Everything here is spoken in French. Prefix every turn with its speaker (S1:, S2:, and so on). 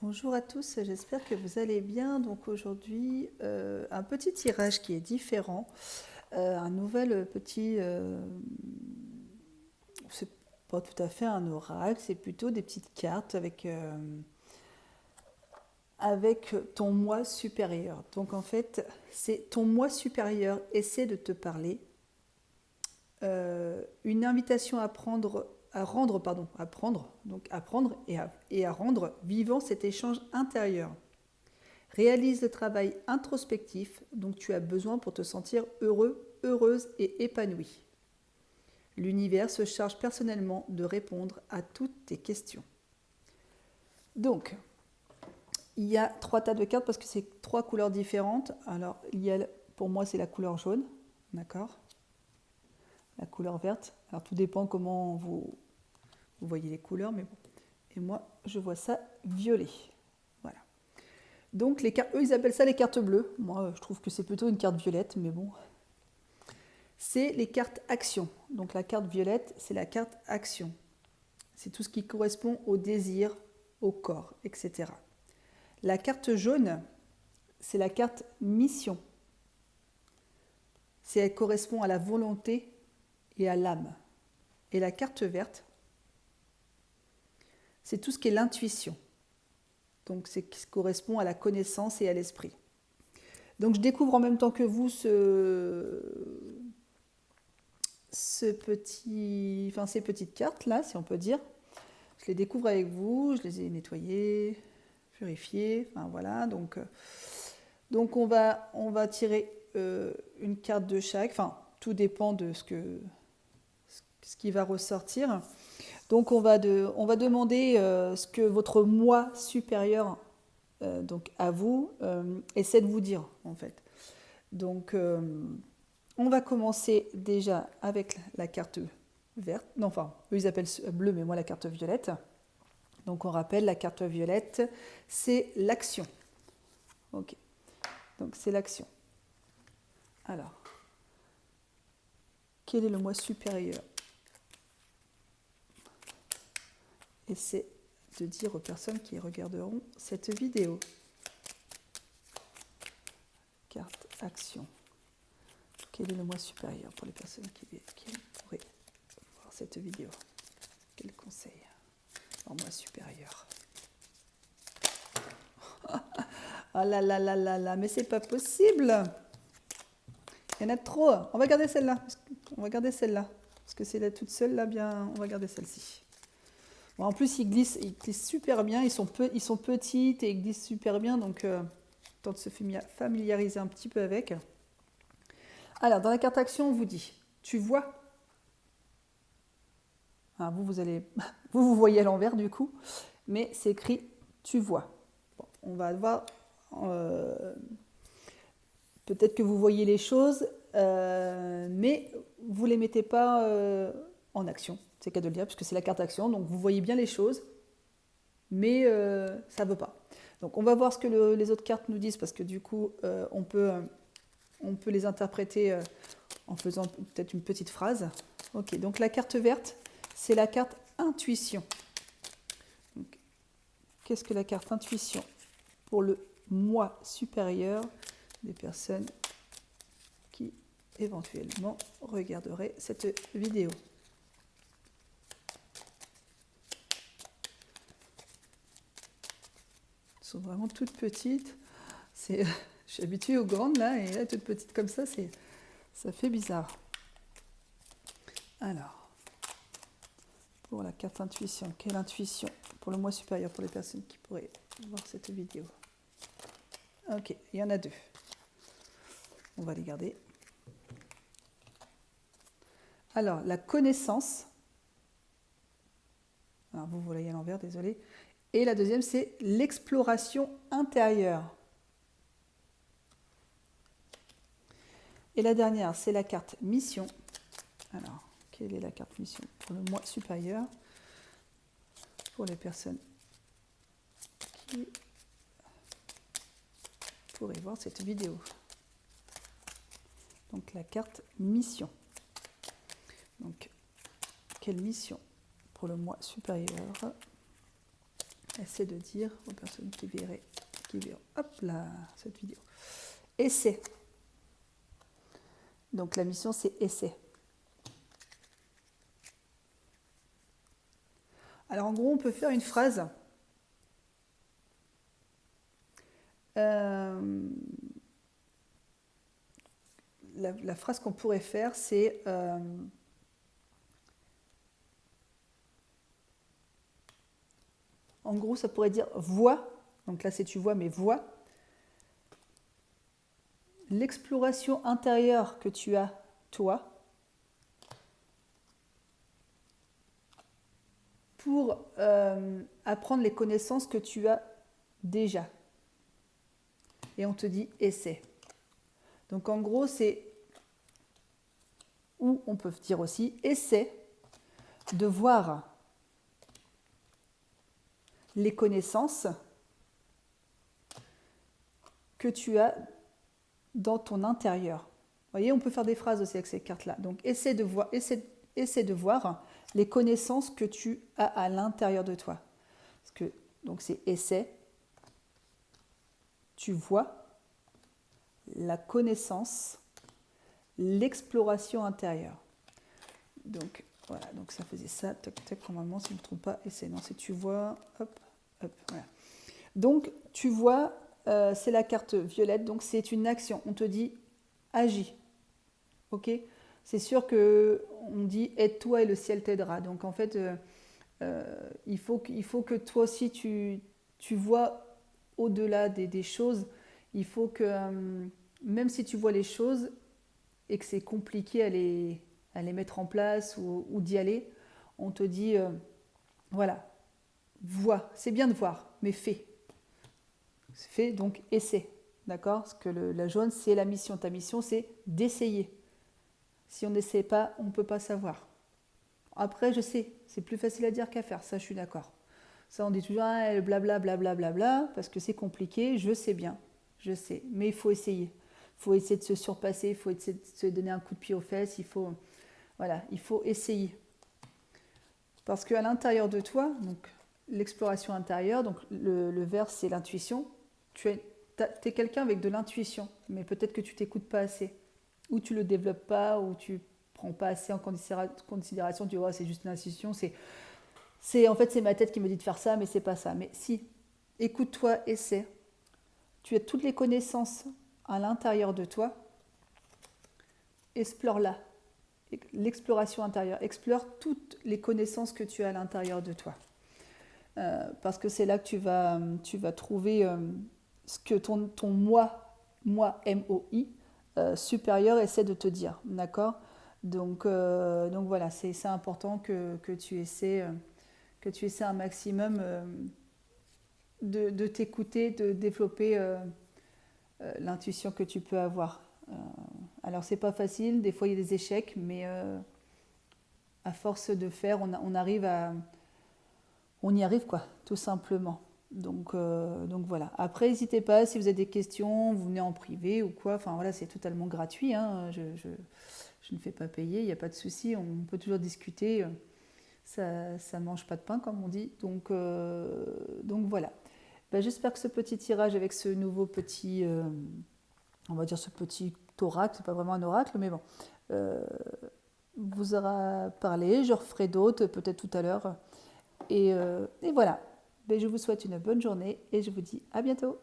S1: Bonjour à tous, j'espère que vous allez bien. Donc aujourd'hui, un petit tirage qui est différent, un nouvel petit, c'est pas tout à fait un oracle, c'est plutôt des petites cartes avec ton moi supérieur. Donc en fait, c'est ton moi supérieur essaie de te parler, une invitation à prendre et à rendre vivant cet échange intérieur. Réalise le travail introspectif dont tu as besoin pour te sentir heureux, heureuse et épanoui. L'univers se charge personnellement de répondre à toutes tes questions. Donc, il y a 3 tas de cartes parce que c'est 3 couleurs différentes. Alors, pour moi, c'est la couleur jaune, d'accord? La couleur verte. Alors, tout dépend comment vous voyez les couleurs, mais bon. Et moi, je vois ça violet. Voilà. Donc, eux, ils appellent ça les cartes bleues. Moi, je trouve que c'est plutôt une carte violette, mais bon. C'est les cartes action. Donc, la carte violette, c'est la carte action. C'est tout ce qui correspond au désir, au corps, etc. La carte jaune, c'est la carte mission. Elle correspond à la volonté et à l'âme. Et la carte verte, c'est tout ce qui est l'intuition. Donc, c'est ce qui correspond à la connaissance et à l'esprit. Donc, je découvre en même temps que vous ces petites cartes-là, si on peut dire. Je les découvre avec vous, je les ai nettoyées, purifiées, enfin voilà. Donc on va tirer une carte de chaque. Enfin, tout dépend de ce qui va ressortir. Donc on va demander ce que votre moi supérieur, donc à vous, essaie de vous dire en fait. Donc on va commencer déjà avec la carte verte. Non, enfin, eux ils appellent bleu, mais moi la carte violette. Donc on rappelle, la carte violette, c'est l'action. Ok. Donc c'est l'action. Alors, quel est le moi supérieur? Essaie de dire aux personnes qui regarderont cette vidéo. Carte action. Quel est le moi supérieur pour les personnes qui pourraient voir cette vidéo? Quel conseil? Alors, moi supérieur. Ah là là là là là, mais c'est pas possible! Il y en a trop. On va garder celle-là. Parce que c'est là toute seule, là, bien. On va garder celle-ci. Bon, en plus, ils glissent super bien. Ils sont petites et ils glissent super bien. Donc, temps de se familiariser un petit peu avec. Alors, dans la carte action, on vous dit, tu vois. Ah, vous voyez à l'envers du coup. Mais c'est écrit, tu vois. Bon, on va voir. Peut-être que vous voyez les choses, mais vous ne les mettez pas en action. C'est le cas de le dire, puisque c'est la carte action. Donc vous voyez bien les choses, mais ça ne veut pas. Donc on va voir ce que les autres cartes nous disent, parce que du coup, on peut les interpréter en faisant peut-être une petite phrase. Ok, donc la carte verte, c'est la carte intuition. Qu'est-ce que la carte intuition pour le moi supérieur des personnes qui éventuellement regarderaient cette vidéo? Elles sont vraiment toutes petites. Je suis habituée aux grandes là, et là, toutes petites comme ça, ça fait bizarre. Alors, pour la carte intuition, quelle intuition pour le moi supérieur pour les personnes qui pourraient voir cette vidéo? Ok, il y en a 2. On va les garder. Alors, la connaissance. Alors, vous voyez à l'envers, désolé. Et la deuxième, c'est l'exploration intérieure. Et la dernière, c'est la carte mission. Alors, quelle est la carte mission pour le moi supérieur pour les personnes qui pourraient voir cette vidéo? Donc, la carte mission. Donc, quelle mission pour le moi supérieur Essaie de dire aux personnes qui verront, hop là, cette vidéo. Essaie. Donc la mission, c'est essaie. Alors en gros, on peut faire une phrase. La phrase qu'on pourrait faire, c'est en gros, ça pourrait dire vois. Donc là, c'est tu vois, mais vois. L'exploration intérieure que tu as, toi, pour apprendre les connaissances que tu as déjà. Et on te dit essaie. Donc en gros, c'est, ou on peut dire aussi, essaie de voir les connaissances que tu as dans ton intérieur. Vous voyez, on peut faire des phrases aussi avec ces cartes-là. Donc essaie de voir les connaissances que tu as à l'intérieur de toi. Parce que, donc c'est essaie, tu vois la connaissance, l'exploration intérieure. Donc voilà, donc ça faisait ça, tac, tac, normalement, si je ne me trompe pas, essaie. Non, c'est tu vois, hop, hop, voilà. Donc tu vois, c'est la carte violette, donc c'est une action. On te dit agis. Ok ? C'est sûr qu'on dit aide-toi et le ciel t'aidera. Donc en fait, il faut que toi aussi tu vois au-delà des choses. Il faut que, même si tu vois les choses et que c'est compliqué à les mettre en place ou d'y aller, on te dit, voilà, vois, c'est bien de voir, mais fais. Fais, donc essaie. D'accord ? Parce que la jaune, c'est la mission. Ta mission, c'est d'essayer. Si on n'essaie pas, on ne peut pas savoir. Après, je sais, c'est plus facile à dire qu'à faire, ça je suis d'accord. Ça on dit toujours blabla, blabla, blabla, parce que c'est compliqué, je sais bien, je sais, mais il faut essayer. Il faut essayer de se surpasser, il faut essayer de se donner un coup de pied aux fesses, il faut essayer. Parce qu'à l'intérieur de toi, donc l'exploration intérieure, donc le vert c'est l'intuition, tu es quelqu'un avec de l'intuition, mais peut-être que tu t'écoutes pas assez, ou tu le développes pas, ou tu prends pas assez en considération, tu vois, c'est juste une intuition, en fait c'est ma tête qui me dit de faire ça, mais c'est pas ça. Mais si, écoute-toi, essaie. Tu as toutes les connaissances à l'intérieur de toi, explore-la. L'exploration intérieure, explore toutes les connaissances que tu as à l'intérieur de toi. Parce que c'est là que tu vas trouver ce que ton moi M-O-I, supérieur essaie de te dire, d'accord ? Donc voilà, c'est important que tu essaies un maximum de t'écouter, de développer l'intuition que tu peux avoir. Alors c'est pas facile, des fois il y a des échecs, mais à force de faire, on y arrive quoi, tout simplement. Donc voilà. Après, n'hésitez pas, si vous avez des questions, vous venez en privé ou quoi. Enfin voilà, c'est totalement gratuit. Hein. Je ne fais pas payer, il n'y a pas de souci. On peut toujours discuter. Ça ne mange pas de pain, comme on dit. Donc voilà. Ben, j'espère que ce petit tirage avec ce nouveau petit, on va dire ce petit oracle, c'est pas vraiment un oracle, mais bon, vous aura parlé. Je referai d'autres, peut-être tout à l'heure. Et voilà. Ben, je vous souhaite une bonne journée et je vous dis à bientôt.